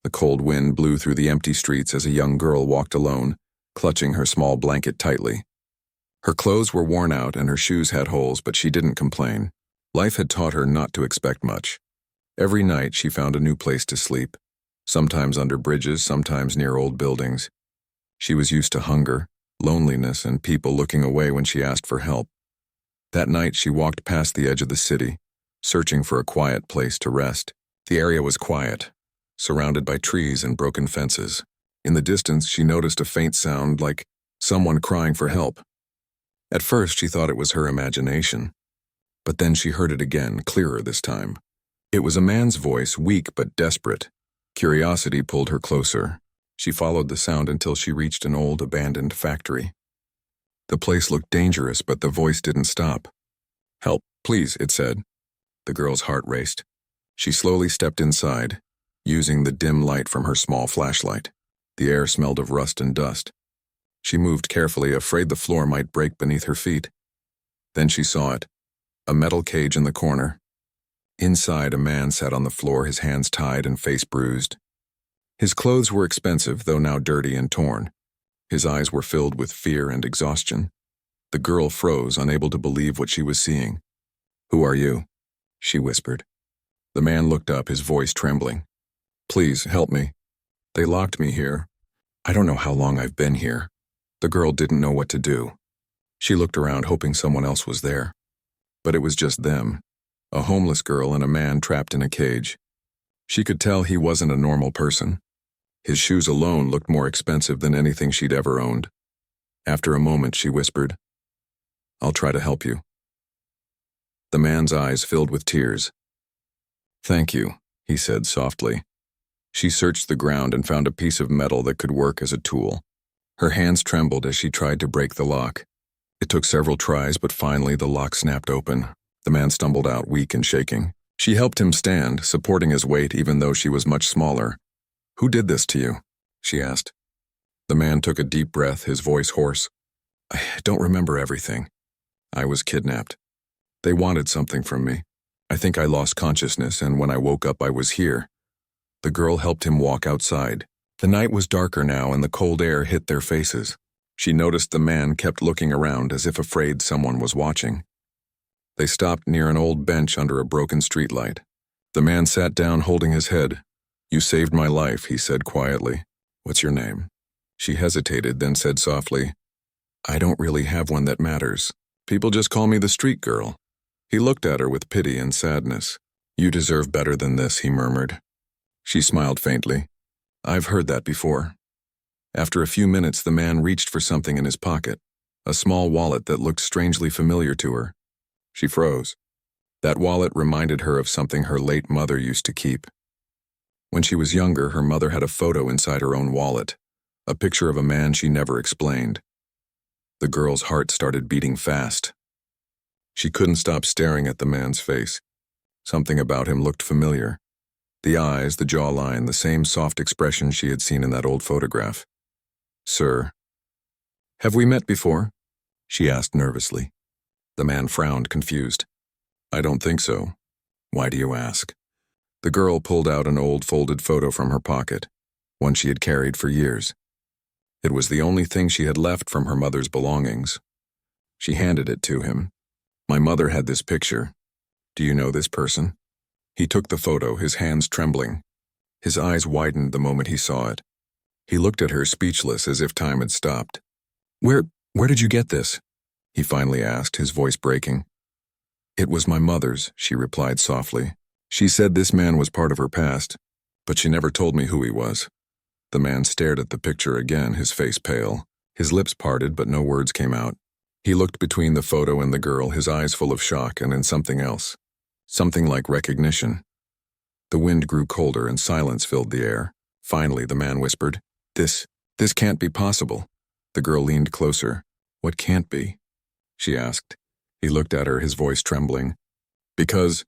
The cold wind blew through the empty streets as a young girl walked alone, clutching her small blanket tightly. Her clothes were worn out and her shoes had holes, but she didn't complain. Life had taught her not to expect much. Every night she found a new place to sleep, sometimes under bridges, sometimes near old buildings. She was used to hunger, loneliness, and people looking away when she asked for help. That night she walked past the edge of the city, searching for a quiet place to rest. The area was quiet, surrounded by trees and broken fences. In the distance, she noticed a faint sound like someone crying for help. At first, she thought it was her imagination. But then she heard it again, clearer this time. It was a man's voice, weak but desperate. Curiosity pulled her closer. She followed the sound until she reached an old, abandoned factory. The place looked dangerous, but the voice didn't stop. "Help, please," it said. The girl's heart raced. She slowly stepped inside, using the dim light from her small flashlight. The air smelled of rust and dust. She moved carefully, afraid the floor might break beneath her feet. Then she saw it, a metal cage in the corner. Inside, a man sat on the floor, his hands tied and face bruised. His clothes were expensive, though now dirty and torn. His eyes were filled with fear and exhaustion. The girl froze, unable to believe what she was seeing. "Who are you?" she whispered. The man looked up, his voice trembling. "Please, help me. They locked me here. I don't know how long I've been here." The girl didn't know what to do. She looked around, hoping someone else was there. But it was just them, a homeless girl and a man trapped in a cage. She could tell he wasn't a normal person. His shoes alone looked more expensive than anything she'd ever owned. After a moment, she whispered, "I'll try to help you." The man's eyes filled with tears. "Thank you," he said softly. She searched the ground and found a piece of metal that could work as a tool. Her hands trembled as she tried to break the lock. It took several tries, but finally the lock snapped open. The man stumbled out, weak and shaking. She helped him stand, supporting his weight even though she was much smaller. "Who did this to you?" she asked. The man took a deep breath, his voice hoarse. "I don't remember everything. I was kidnapped. They wanted something from me. I think I lost consciousness, and when I woke up I was here." The girl helped him walk outside. The night was darker now, and the cold air hit their faces. She noticed the man kept looking around as if afraid someone was watching. They stopped near an old bench under a broken streetlight. The man sat down holding his head. "You saved my life," he said quietly. "What's your name?" She hesitated, then said softly, "I don't really have one that matters. People just call me the street girl." He looked at her with pity and sadness. "You deserve better than this," he murmured. She smiled faintly. "I've heard that before." After a few minutes, the man reached for something in his pocket, a small wallet that looked strangely familiar to her. She froze. That wallet reminded her of something her late mother used to keep. When she was younger, her mother had a photo inside her own wallet, a picture of a man she never explained. The girl's heart started beating fast. She couldn't stop staring at the man's face. Something about him looked familiar. The eyes, the jawline, the same soft expression she had seen in that old photograph. "Sir, have we met before?" she asked nervously. The man frowned, confused. "I don't think so. Why do you ask?" The girl pulled out an old folded photo from her pocket, one she had carried for years. It was the only thing she had left from her mother's belongings. She handed it to him. "My mother had this picture. Do you know this person?" He took the photo, his hands trembling. His eyes widened the moment he saw it. He looked at her, speechless, as if time had stopped. Where did you get this?" he finally asked, his voice breaking. "It was my mother's," she replied softly. "She said this man was part of her past, but she never told me who he was." The man stared at the picture again, his face pale. His lips parted, but no words came out. He looked between the photo and the girl, his eyes full of shock and then something else. Something like recognition. The wind grew colder and silence filled the air. Finally, the man whispered, This can't be possible." The girl leaned closer. "What can't be?" she asked. He looked at her, his voice trembling. "Because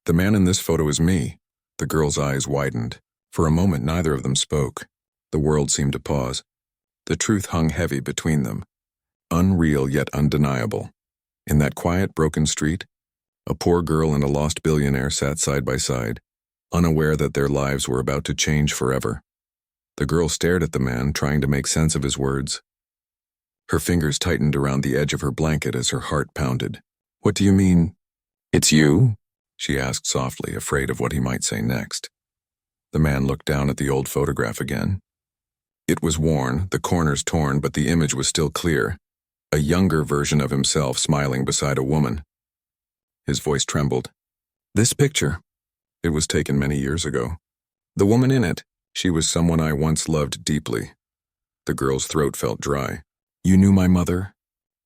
the man in this photo is me." The girl's eyes widened. For a moment, neither of them spoke. The world seemed to pause. The truth hung heavy between them. Unreal yet undeniable. In that quiet, broken street, a poor girl and a lost billionaire sat side by side, unaware that their lives were about to change forever. The girl stared at the man, trying to make sense of his words. Her fingers tightened around the edge of her blanket as her heart pounded. "What do you mean? It's you?" she asked softly, afraid of what he might say next. The man looked down at the old photograph again. It was worn, the corners torn, but the image was still clear. A younger version of himself smiling beside a woman. His voice trembled. "This picture. It was taken many years ago. The woman in it, she was someone I once loved deeply." The girl's throat felt dry. "You knew my mother?"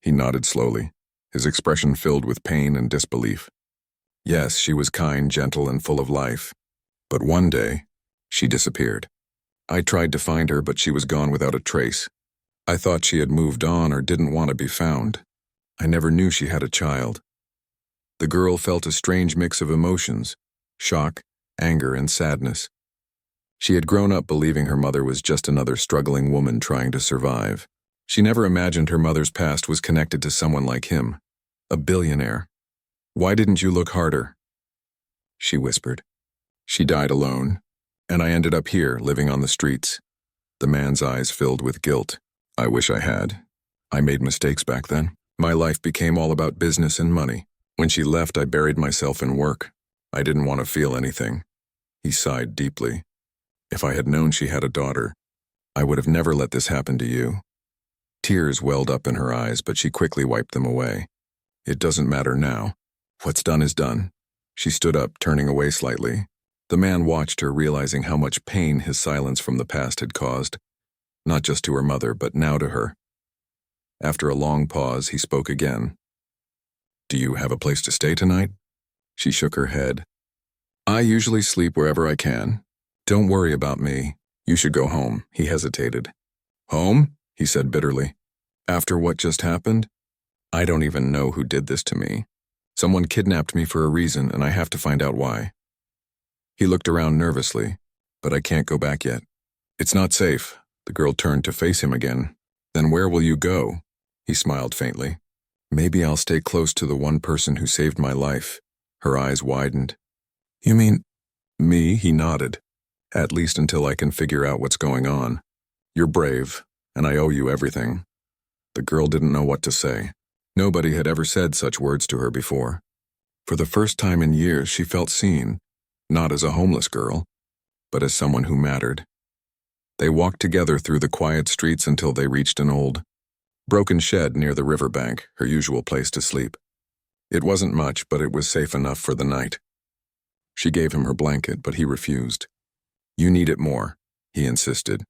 He nodded slowly, his expression filled with pain and disbelief. "Yes, she was kind, gentle, and full of life. But one day, she disappeared. I tried to find her, but she was gone without a trace. I thought she had moved on or didn't want to be found. I never knew she had a child." The girl felt a strange mix of emotions, shock, anger, and sadness. She had grown up believing her mother was just another struggling woman trying to survive. She never imagined her mother's past was connected to someone like him, a billionaire. "Why didn't you look harder?" she whispered. "She died alone, and I ended up here, living on the streets." The man's eyes filled with guilt. "I wish I had. I made mistakes back then. My life became all about business and money. When she left, I buried myself in work. I didn't want to feel anything." He sighed deeply. "If I had known she had a daughter, I would have never let this happen to you." Tears welled up in her eyes, but she quickly wiped them away. "It doesn't matter now. What's done is done." She stood up, turning away slightly. The man watched her, realizing how much pain his silence from the past had caused, not just to her mother, but now to her. After a long pause, he spoke again. "Do you have a place to stay tonight?" She shook her head. "I usually sleep wherever I can. Don't worry about me. You should go home." He hesitated. "Home?" he said bitterly. "After what just happened? I don't even know who did this to me. Someone kidnapped me for a reason, and I have to find out why." He looked around nervously. "But I can't go back yet. It's not safe." The girl turned to face him again. "Then where will you go?" He smiled faintly. "Maybe I'll stay close to the one person who saved my life." Her eyes widened. "You mean me?" He nodded. "At least until I can figure out what's going on. You're brave, and I owe you everything." The girl didn't know what to say. Nobody had ever said such words to her before. For the first time in years, she felt seen, not as a homeless girl, but as someone who mattered. They walked together through the quiet streets until they reached an old, broken shed near the riverbank, her usual place to sleep. It wasn't much, but it was safe enough for the night. She gave him her blanket, but he refused. "You need it more," he insisted.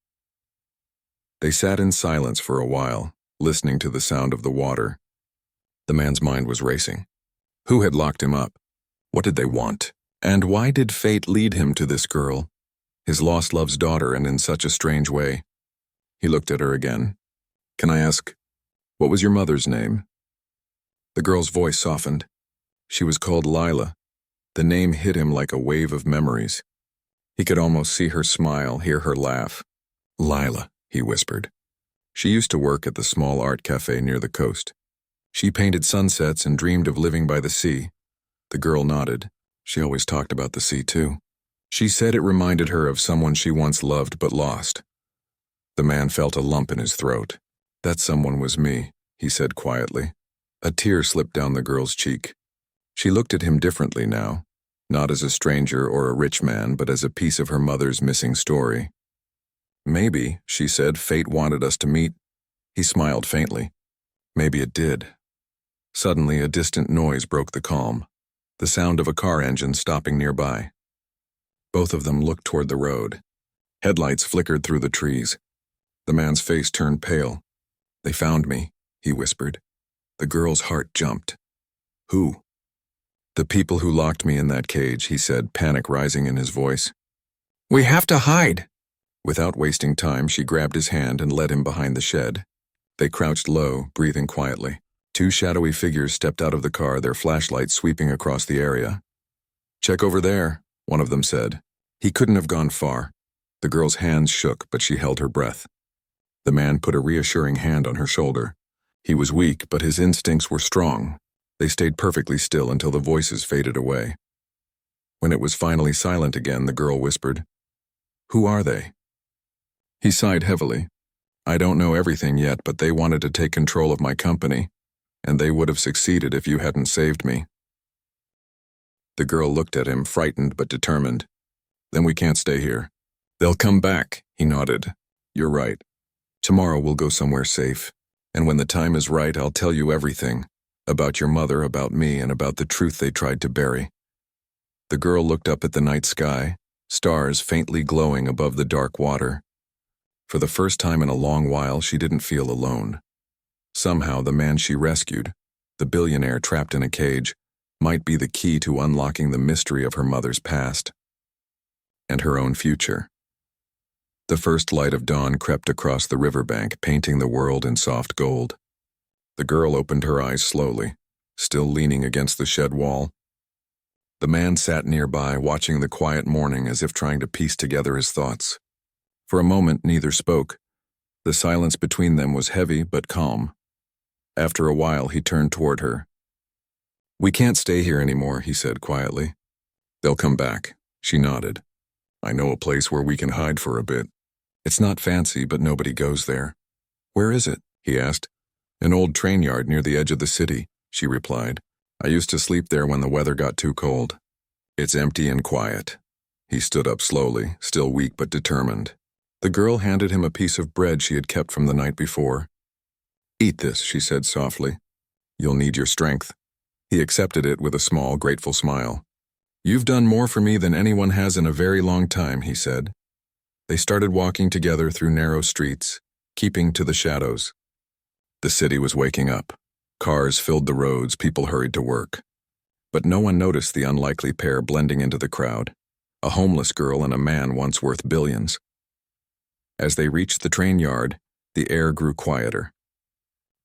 They sat in silence for a while, listening to the sound of the water. The man's mind was racing. Who had locked him up? What did they want? And why did fate lead him to this girl, his lost love's daughter, and in such a strange way? He looked at her again. "Can I ask, what was your mother's name?" The girl's voice softened. She was called Lila. The name hit him like a wave of memories. He could almost see her smile, hear her laugh. "Lila," he whispered. She used to work at the small art cafe near the coast. She painted sunsets and dreamed of living by the sea. The girl nodded. She always talked about the sea, too. She said it reminded her of someone she once loved but lost. The man felt a lump in his throat. "That someone was me," he said quietly. A tear slipped down the girl's cheek. She looked at him differently now, not as a stranger or a rich man, but as a piece of her mother's missing story. "Maybe," she said, "fate wanted us to meet." He smiled faintly. "Maybe it did." Suddenly, a distant noise broke the calm, the sound of a car engine stopping nearby. Both of them looked toward the road. Headlights flickered through the trees. The man's face turned pale. "They found me," he whispered. The girl's heart jumped. "Who?" "The people who locked me in that cage," he said, panic rising in his voice. "We have to hide." Without wasting time, she grabbed his hand and led him behind the shed. They crouched low, breathing quietly. Two shadowy figures stepped out of the car, their flashlights sweeping across the area. "Check over there," one of them said. He couldn't have gone far. The girl's hands shook, but she held her breath. The man put a reassuring hand on her shoulder. He was weak, but his instincts were strong. They stayed perfectly still until the voices faded away. When it was finally silent again, the girl whispered, "Who are they?" He sighed heavily. "I don't know everything yet, but they wanted to take control of my company, and they would have succeeded if you hadn't saved me." The girl looked at him, frightened but determined. "Then we can't stay here." "They'll come back," he nodded. "You're right. Tomorrow we'll go somewhere safe, and when the time is right, I'll tell you everything. About your mother, about me, and about the truth they tried to bury." The girl looked up at the night sky, stars faintly glowing above the dark water. For the first time in a long while, she didn't feel alone. Somehow, the man she rescued, the billionaire trapped in a cage, might be the key to unlocking the mystery of her mother's past and her own future. The first light of dawn crept across the riverbank, painting the world in soft gold. The girl opened her eyes slowly, still leaning against the shed wall. The man sat nearby, watching the quiet morning as if trying to piece together his thoughts. For a moment, neither spoke. The silence between them was heavy but calm. After a while, he turned toward her. "We can't stay here anymore," he said quietly. "They'll come back." She nodded. "I know a place where we can hide for a bit. It's not fancy, but nobody goes there." "Where is it?" he asked. "An old train yard near the edge of the city," she replied. "I used to sleep there when the weather got too cold. It's empty and quiet." He stood up slowly, still weak but determined. The girl handed him a piece of bread she had kept from the night before. "Eat this," she said softly. "You'll need your strength." He accepted it with a small, grateful smile. "You've done more for me than anyone has in a very long time," he said. They started walking together through narrow streets, keeping to the shadows. The city was waking up. Cars filled the roads, people hurried to work. But no one noticed the unlikely pair blending into the crowd, a homeless girl and a man once worth billions. As they reached the train yard, the air grew quieter.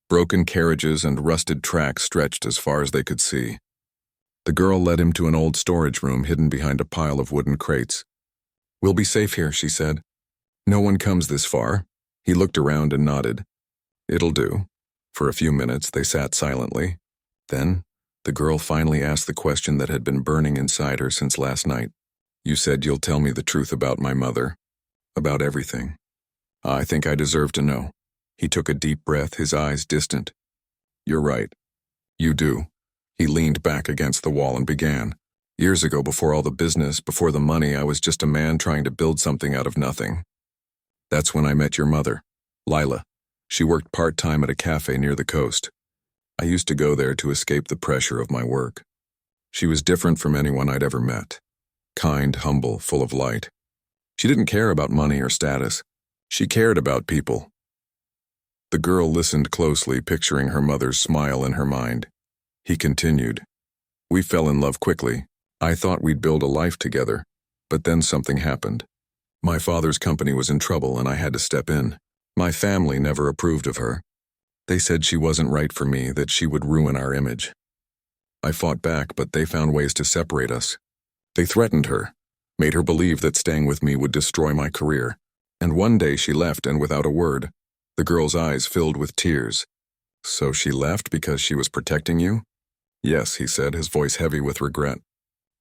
Broken carriages and rusted tracks stretched as far as they could see. The girl led him to an old storage room hidden behind a pile of wooden crates. "We'll be safe here," she said. "No one comes this far." He looked around and nodded. "It'll do." For a few minutes, they sat silently. Then, the girl finally asked the question that had been burning inside her since last night. "You said you'll tell me the truth about my mother. About everything. I think I deserve to know." He took a deep breath, his eyes distant. "You're right. You do." He leaned back against the wall and began. "Years ago, before all the business, before the money, I was just a man trying to build something out of nothing. That's when I met your mother, Lila. She worked part-time at a cafe near the coast. I used to go there to escape the pressure of my work. She was different from anyone I'd ever met. Kind, humble, full of light. She didn't care about money or status. She cared about people." The girl listened closely, picturing her mother's smile in her mind. He continued. "We fell in love quickly. I thought we'd build a life together, but then something happened. My father's company was in trouble and I had to step in. My family never approved of her. They said she wasn't right for me, that she would ruin our image. I fought back, but they found ways to separate us. They threatened her, made her believe that staying with me would destroy my career. And one day she left, and without a word." The girl's eyes filled with tears. "So she left because she was protecting you?" "Yes," he said, his voice heavy with regret.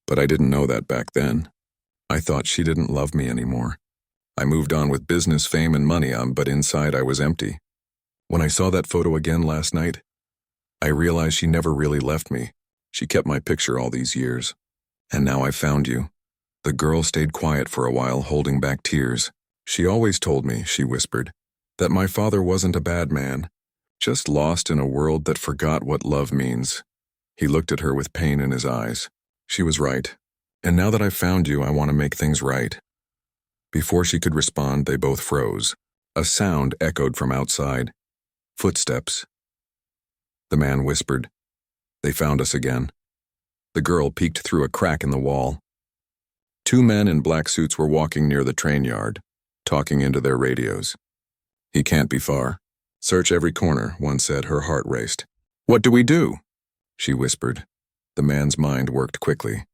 "But I didn't know that back then. I thought she didn't love me anymore. I moved on with business, fame, and money, but inside I was empty. When I saw that photo again last night, I realized she never really left me. She kept my picture all these years. And now I found you." The girl stayed quiet for a while, holding back tears. "She always told me," she whispered, "that my father wasn't a bad man, just lost in a world that forgot what love means." He looked at her with pain in his eyes. She was right. "And now that I've found you, I want to make things right." Before she could respond, they both froze. A sound echoed from outside. Footsteps. The man whispered, "They found us again." The girl peeked through a crack in the wall. Two men in black suits were walking near the train yard, talking into their radios. "He can't be far. Search every corner," one said, her heart raced. "What do we do?" she whispered. The man's mind worked quickly.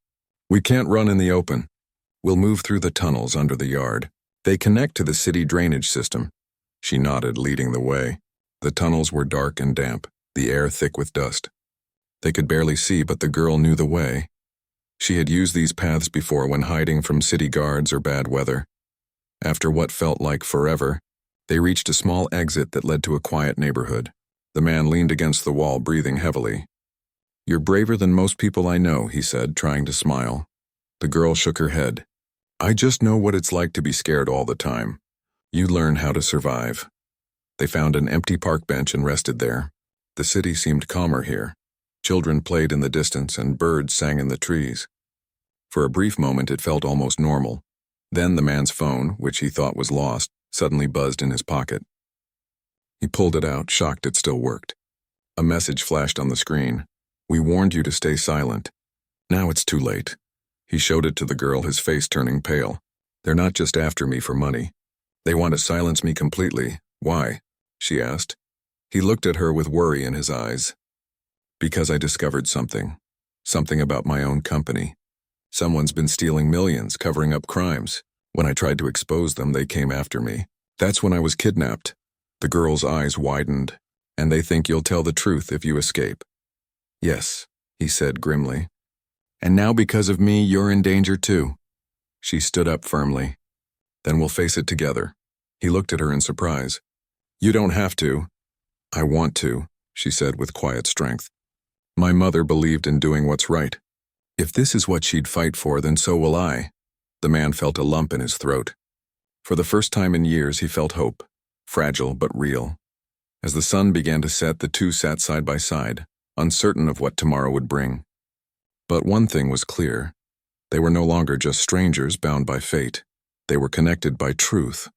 "We can't run in the open. We'll move through the tunnels under the yard. They connect to the city drainage system." She nodded, leading the way. The tunnels were dark and damp, the air thick with dust. They could barely see, but the girl knew the way. She had used these paths before when hiding from city guards or bad weather. After what felt like forever, they reached a small exit that led to a quiet neighborhood. The man leaned against the wall, breathing heavily. "You're braver than most people I know," he said, trying to smile. The girl shook her head. "I just know what it's like to be scared all the time. You learn how to survive." They found an empty park bench and rested there. The city seemed calmer here. Children played in the distance and birds sang in the trees. For a brief moment it felt almost normal. Then the man's phone, which he thought was lost, suddenly buzzed in his pocket. He pulled it out, shocked it still worked. A message flashed on the screen. "We warned you to stay silent. Now it's too late." He showed it to the girl, his face turning pale. "They're not just after me for money. They want to silence me completely." "Why?" she asked. He looked at her with worry in his eyes. "Because I discovered something. Something about my own company. Someone's been stealing millions, covering up crimes. When I tried to expose them, they came after me. That's when I was kidnapped." The girl's eyes widened. "And they think you'll tell the truth if you escape." "Yes," he said grimly. "And now because of me, you're in danger too." She stood up firmly. "Then we'll face it together." He looked at her in surprise. "You don't have to." "I want to," she said with quiet strength. "My mother believed in doing what's right. If this is what she'd fight for, then so will I." The man felt a lump in his throat. For the first time in years, he felt hope, fragile but real. As the sun began to set, the two sat side by side, uncertain of what tomorrow would bring. But one thing was clear. They were no longer just strangers bound by fate. They were connected by truth,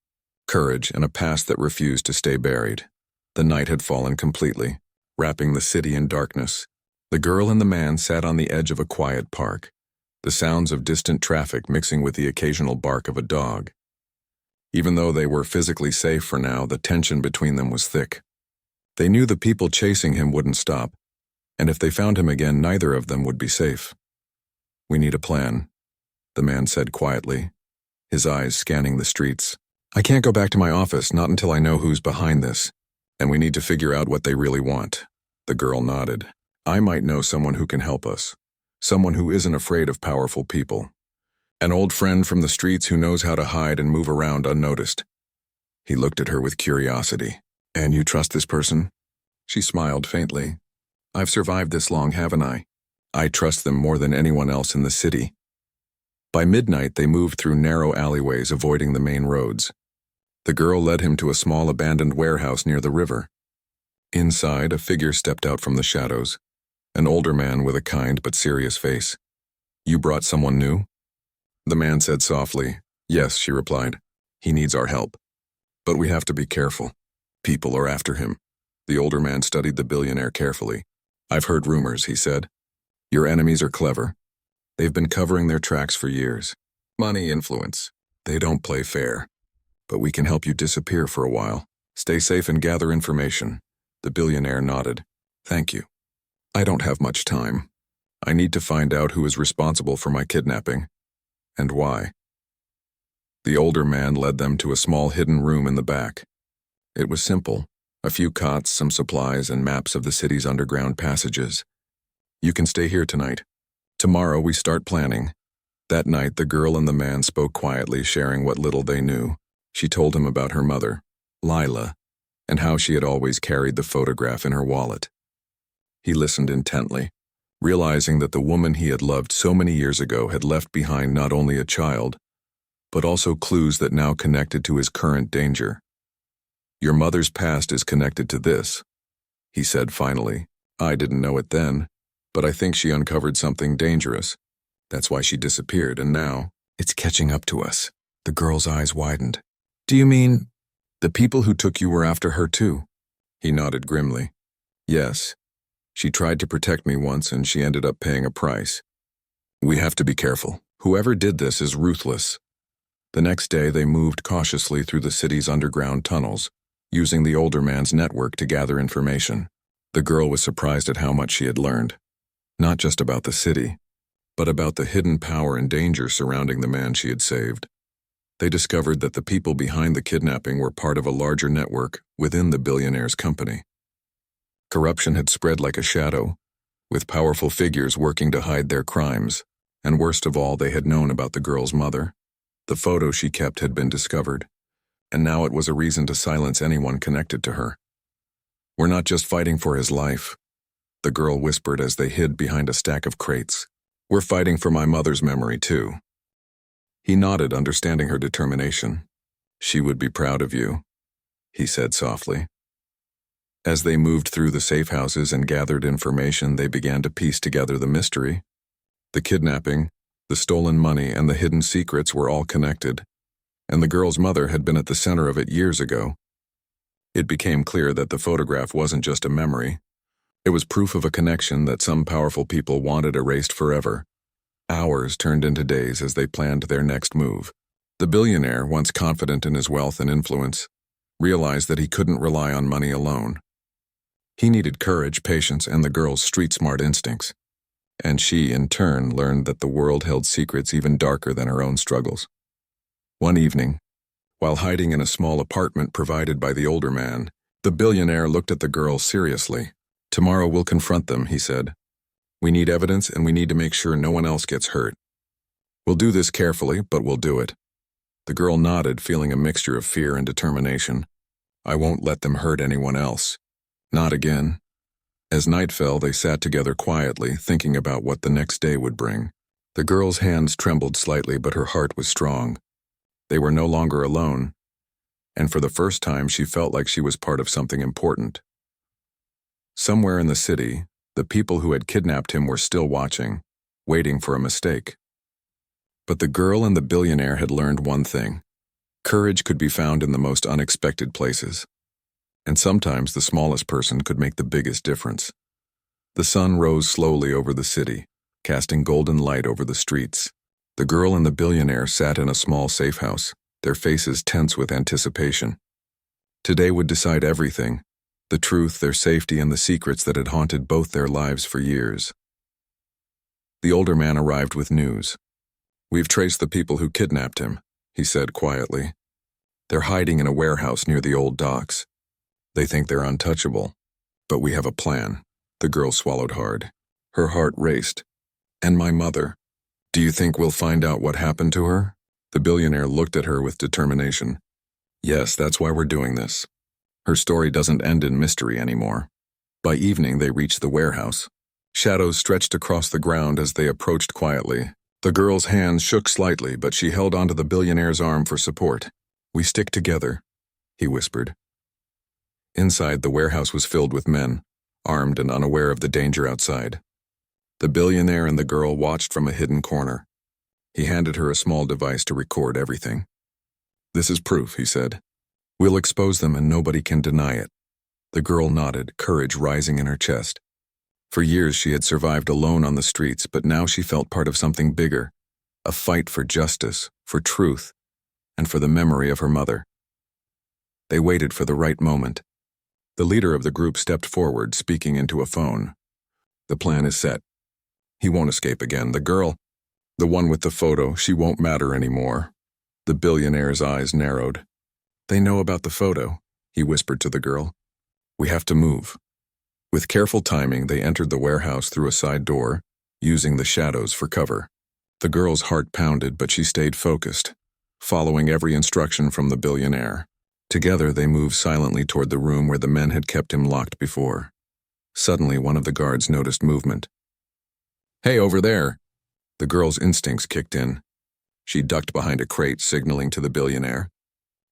courage, and a past that refused to stay buried. The night had fallen completely, wrapping the city in darkness. The girl and the man sat on the edge of a quiet park, the sounds of distant traffic mixing with the occasional bark of a dog. Even though they were physically safe for now, the tension between them was thick. They knew the people chasing him wouldn't stop, and if they found him again, neither of them would be safe. "We need a plan," the man said quietly, his eyes scanning the streets. "I can't go back to my office, not until I know who's behind this, and we need to figure out what they really want." The girl nodded. "I might know someone who can help us, someone who isn't afraid of powerful people. An old friend from the streets who knows how to hide and move around unnoticed." He looked at her with curiosity. "And you trust this person?" She smiled faintly. "I've survived this long, haven't I? I trust them more than anyone else in the city." By midnight, they moved through narrow alleyways, avoiding the main roads. The girl led him to a small abandoned warehouse near the river. Inside, a figure stepped out from the shadows, an older man with a kind but serious face. "You brought someone new?" The man said softly. "Yes," she replied. "He needs our help. But we have to be careful. People are after him." The older man studied the billionaire carefully. "I've heard rumors," he said. "Your enemies are clever. They've been covering their tracks for years. Money, influence. They don't play fair. But we can help you disappear for a while. Stay safe and gather information." The billionaire nodded. "Thank you. I don't have much time. I need to find out who is responsible for my kidnapping, and why." The older man led them to a small hidden room in the back. It was simple. A few cots, some supplies, and maps of the city's underground passages. "You can stay here tonight. Tomorrow we start planning." That night, the girl and the man spoke quietly, sharing what little they knew. She told him about her mother, Lila, and how she had always carried the photograph in her wallet. He listened intently, realizing that the woman he had loved so many years ago had left behind not only a child, but also clues that now connected to his current danger. "Your mother's past is connected to this," he said finally. "I didn't know it then, but I think she uncovered something dangerous. That's why she disappeared, and now it's catching up to us." The girl's eyes widened. "Do you mean the people who took you were after her too?" He nodded grimly. "Yes. She tried to protect me once, and she ended up paying a price. We have to be careful. Whoever did this is ruthless." The next day, they moved cautiously through the city's underground tunnels, using the older man's network to gather information. The girl was surprised at how much she had learned. Not just about the city, but about the hidden power and danger surrounding the man she had saved. They discovered that the people behind the kidnapping were part of a larger network within the billionaire's company. Corruption had spread like a shadow, with powerful figures working to hide their crimes. And worst of all, they had known about the girl's mother. The photo she kept had been discovered, and now it was a reason to silence anyone connected to her. "We're not just fighting for his life," the girl whispered as they hid behind a stack of crates. "We're fighting for my mother's memory, too." He nodded, understanding her determination. "She would be proud of you," he said softly. As they moved through the safe houses and gathered information, they began to piece together the mystery. The kidnapping, the stolen money, and the hidden secrets were all connected, and the girl's mother had been at the center of it years ago. It became clear that the photograph wasn't just a memory. It was proof of a connection that some powerful people wanted erased forever. Hours turned into days as they planned their next move. The billionaire, once confident in his wealth and influence, realized that he couldn't rely on money alone. He needed courage, patience, and the girl's street-smart instincts. And she, in turn, learned that the world held secrets even darker than her own struggles. One evening, while hiding in a small apartment provided by the older man, the billionaire looked at the girl seriously. "Tomorrow we'll confront them," he said. "We need evidence, and we need to make sure no one else gets hurt. We'll do this carefully, but we'll do it." The girl nodded, feeling a mixture of fear and determination. "I won't let them hurt anyone else. Not again." As night fell, they sat together quietly, thinking about what the next day would bring. The girl's hands trembled slightly, but her heart was strong. They were no longer alone, and for the first time she felt like she was part of something important. Somewhere in the city, the people who had kidnapped him were still watching, waiting for a mistake. But the girl and the billionaire had learned one thing: courage could be found in the most unexpected places. And sometimes the smallest person could make the biggest difference. The sun rose slowly over the city, casting golden light over the streets. The girl and the billionaire sat in a small safe house, their faces tense with anticipation. Today would decide everything: the truth, their safety, and the secrets that had haunted both their lives for years. The older man arrived with news. "We've traced the people who kidnapped him," he said quietly. "They're hiding in a warehouse near the old docks. They think they're untouchable, but we have a plan." The girl swallowed hard. Her heart raced. "And my mother? Do you think we'll find out what happened to her?" The billionaire looked at her with determination. "Yes, that's why we're doing this. Her story doesn't end in mystery anymore." By evening, they reached the warehouse. Shadows stretched across the ground as they approached quietly. The girl's hands shook slightly, but she held onto the billionaire's arm for support. "We stick together," he whispered. Inside, the warehouse was filled with men, armed and unaware of the danger outside. The billionaire and the girl watched from a hidden corner. He handed her a small device to record everything. "This is proof," he said. "We'll expose them and nobody can deny it." The girl nodded, courage rising in her chest. For years she had survived alone on the streets, but now she felt part of something bigger, a fight for justice, for truth, and for the memory of her mother. They waited for the right moment. The leader of the group stepped forward, speaking into a phone. "The plan is set. He won't escape again. The girl, the one with the photo, she won't matter anymore." The billionaire's eyes narrowed. "They know about the photo," he whispered to the girl. "We have to move." With careful timing, they entered the warehouse through a side door, using the shadows for cover. The girl's heart pounded, but she stayed focused, following every instruction from the billionaire. Together, they moved silently toward the room where the men had kept him locked before. Suddenly, one of the guards noticed movement. "Hey, over there!" The girl's instincts kicked in. She ducked behind a crate, signaling to the billionaire.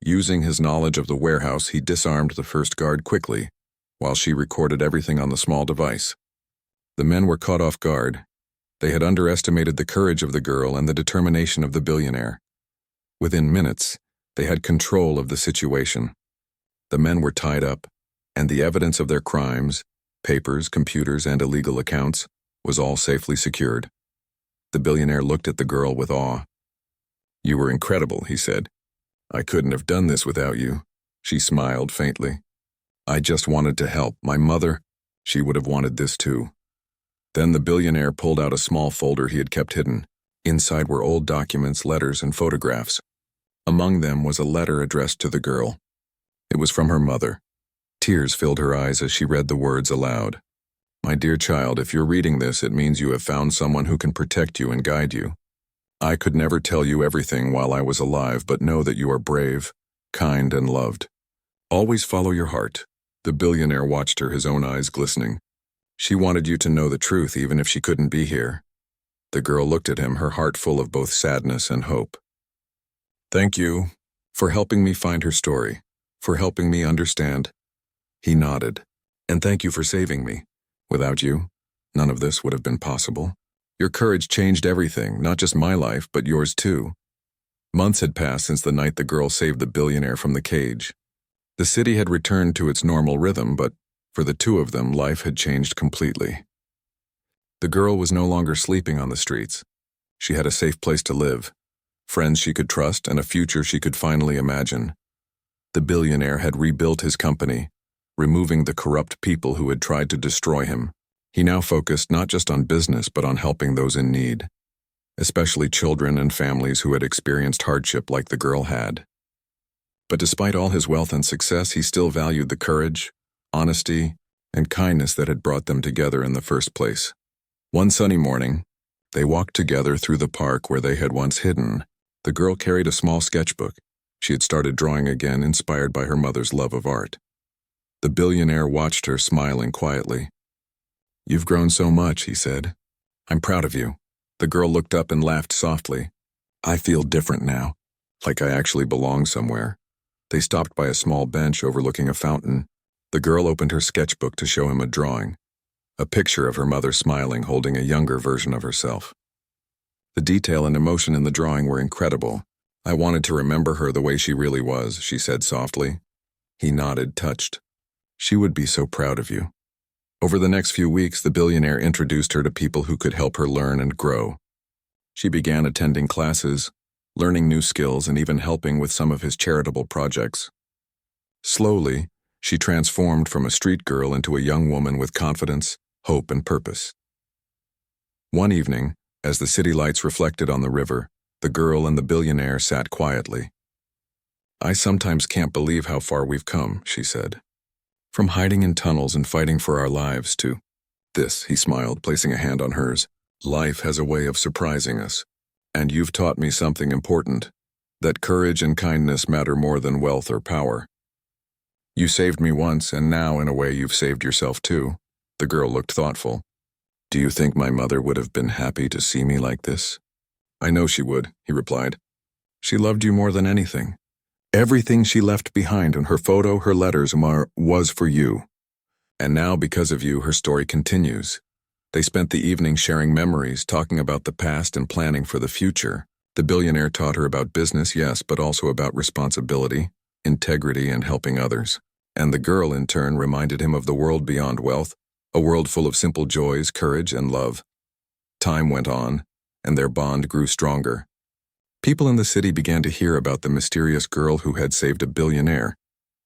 Using his knowledge of the warehouse, he disarmed the first guard quickly, while she recorded everything on the small device. The men were caught off guard. They had underestimated the courage of the girl and the determination of the billionaire. Within minutes, they had control of the situation. The men were tied up, and the evidence of their crimes, papers, computers, and illegal accounts, was all safely secured. The billionaire looked at the girl with awe. "You were incredible," he said. "I couldn't have done this without you." She smiled faintly. "I just wanted to help. My mother, she would have wanted this too." Then the billionaire pulled out a small folder he had kept hidden. Inside were old documents, letters, and photographs. Among them was a letter addressed to the girl. It was from her mother. Tears filled her eyes as she read the words aloud. My dear child, if you're reading this, it means you have found someone who can protect you and guide you. I could never tell you everything while I was alive, but know that you are brave, kind, and loved. Always follow your heart. The billionaire watched her, his own eyes glistening. She wanted you to know the truth even if she couldn't be here. The girl looked at him, her heart full of both sadness and hope. Thank you for helping me find her story, for helping me understand. He nodded. And thank you for saving me. Without you, none of this would have been possible. Your courage changed everything, not just my life, but yours too. Months had passed since the night the girl saved the billionaire from the cage. The city had returned to its normal rhythm, but for the two of them, life had changed completely. The girl was no longer sleeping on the streets. She had a safe place to live, friends she could trust, and a future she could finally imagine. The billionaire had rebuilt his company, removing the corrupt people who had tried to destroy him. He now focused not just on business but on helping those in need, especially children and families who had experienced hardship like the girl had. But despite all his wealth and success, he still valued the courage, honesty, and kindness that had brought them together in the first place. One sunny morning, they walked together through the park where they had once hidden. The girl carried a small sketchbook. She had started drawing again, inspired by her mother's love of art. The billionaire watched her, smiling quietly. "You've grown so much," he said. "I'm proud of you." The girl looked up and laughed softly. "I feel different now, like I actually belong somewhere." They stopped by a small bench overlooking a fountain. The girl opened her sketchbook to show him a drawing, a picture of her mother smiling, holding a younger version of herself. The detail and emotion in the drawing were incredible. "I wanted to remember her the way she really was," she said softly. He nodded, touched. "She would be so proud of you." Over the next few weeks, the billionaire introduced her to people who could help her learn and grow. She began attending classes, learning new skills, and even helping with some of his charitable projects. Slowly, she transformed from a street girl into a young woman with confidence, hope, and purpose. One evening, as the city lights reflected on the river, the girl and the billionaire sat quietly. "I sometimes can't believe how far we've come," she said. "From hiding in tunnels and fighting for our lives to this," he smiled, placing a hand on hers. "Life has a way of surprising us. And you've taught me something important, that courage and kindness matter more than wealth or power. You saved me once, and now, in a way, you've saved yourself too." The girl looked thoughtful. "Do you think my mother would have been happy to see me like this?" "I know she would," he replied. "She loved you more than anything. Everything she left behind, and her photo, her letters, was for you. And now, because of you, her story continues." They spent the evening sharing memories, talking about the past and planning for the future. The billionaire taught her about business, yes, but also about responsibility, integrity, and helping others. And the girl, in turn, reminded him of the world beyond wealth, a world full of simple joys, courage, and love. Time went on, and their bond grew stronger. People in the city began to hear about the mysterious girl who had saved a billionaire,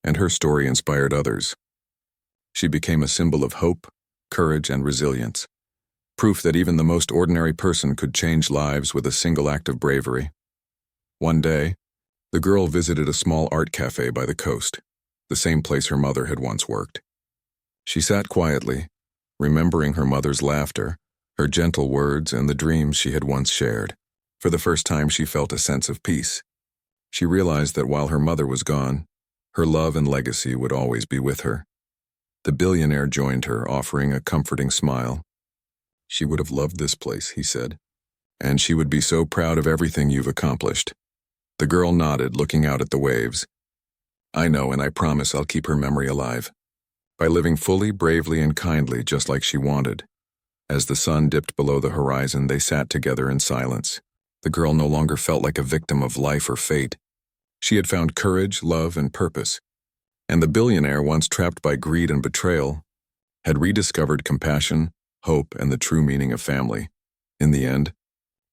and her story inspired others. She became a symbol of hope, courage, and resilience. Proof that even the most ordinary person could change lives with a single act of bravery. One day, the girl visited a small art cafe by the coast, the same place her mother had once worked. She sat quietly, remembering her mother's laughter, her gentle words, and the dreams she had once shared. For the first time, she felt a sense of peace. She realized that while her mother was gone, her love and legacy would always be with her. The billionaire joined her, offering a comforting smile. "She would have loved this place," he said, "and she would be so proud of everything you've accomplished." The girl nodded, looking out at the waves. "I know, and I promise I'll keep her memory alive, by living fully, bravely, and kindly, just like she wanted." As the sun dipped below the horizon, they sat together in silence. The girl no longer felt like a victim of life or fate. She had found courage, love, and purpose. And the billionaire, once trapped by greed and betrayal, had rediscovered compassion, hope, and the true meaning of family. In the end,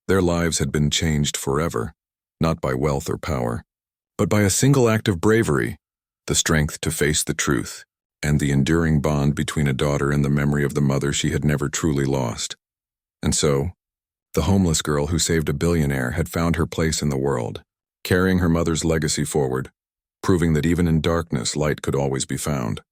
their lives had been changed forever, not by wealth or power, but by a single act of bravery, the strength to face the truth, and the enduring bond between a daughter and the memory of the mother she had never truly lost. And so, the homeless girl who saved a billionaire had found her place in the world, carrying her mother's legacy forward, proving that even in darkness, light could always be found.